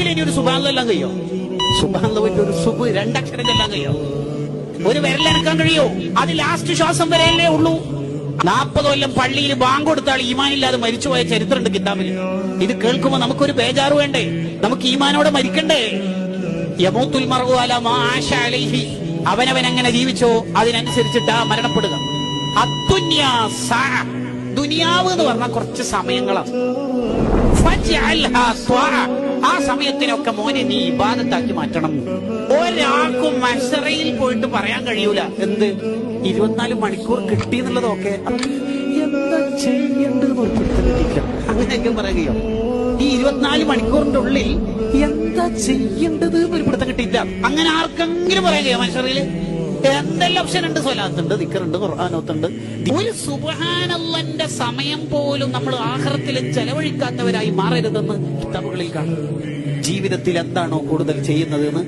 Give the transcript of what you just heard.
സുബഹിൽ ഇനി ഒരു സുബ്ഹാനല്ലാഹ് എല്ലാം കഴിയോ? സുബ്ഹാനല്ലാഹ് ഒരു സുബ് രണ്ടക്ഷരം എല്ലാം കഴിയോ? ഒരു വിരലെടുക്കാൻ കഴിയോ? അത് ലാസ്റ്റ് ശ്വാസം വരെയല്ലേ ഉള്ളൂ. 40 കൊല്ലം പള്ളിയിൽ ബാങ്ക് കൊടുത്താൽ ഈമാനില്ലാതെ മരിച്ചുപോയ ചരിത്രമുണ്ട് കിതാബിൽ. ഇത് കേൾക്കുമ്പോ നമുക്കൊരു ബേജാറ് വേണ്ടേ? നമുക്ക് ഈമാനോടെ മരിക്കണ്ടേ? യമൂത്തുൽ മർഉ അലാ മാ ആശ അലൈഹി, അവനവൻ എങ്ങനെ ജീവിച്ചോ അതിനനുസരിച്ചിട്ടാ മരണപ്പെടുക. അദ്ദുന്യാ സഅ, ദുനിയാവ് എന്ന് പറഞ്ഞാൽ കുറച്ച് സമയങ്ങളാണ്. ഫജ്അൽഹാ ത്വഅ, ആ സമയത്തിനൊക്കെ മോനെ നീ ഇബാദത്താക്കി മാറ്റണം. ഒരാൾക്കും മശ്റയിൽ പോയിട്ട് പറയാൻ കഴിയൂല എന്ത് 24 മണിക്കൂർ കിട്ടി എന്നുള്ളതൊക്കെ എന്താ ചെയ്യേണ്ടത് അങ്ങനെയൊക്കെ പറയുകയോ. ഈ 24 മണിക്കൂറിന്റെ ഉള്ളിൽ എന്താ ചെയ്യേണ്ടത് ഒരു പിടുത്തം കിട്ടിയില്ല. അങ്ങനെ ആർക്കെങ്കിലും പറയുകയോ മശ്റയില്? എന്തെല്ലാം ഓപ്ഷൻ ഉണ്ട്. സ്വലാത്തുണ്ട്, ദിക്റുണ്ട്, ഖുർആനോത്തുണ്ട്. ഒരു സുബ്ഹാനല്ലാഹ്ന്റെ സമയം പോലും നമ്മൾ ആഖിറത്തിൽ ചെലവഴിക്കാത്തവരായി മാറരുതെന്ന് കിതാബുകളിൽ കാണും. ജീവിതത്തിൽ എന്താണോ കൂടുതൽ ചെയ്യുന്നതെന്ന്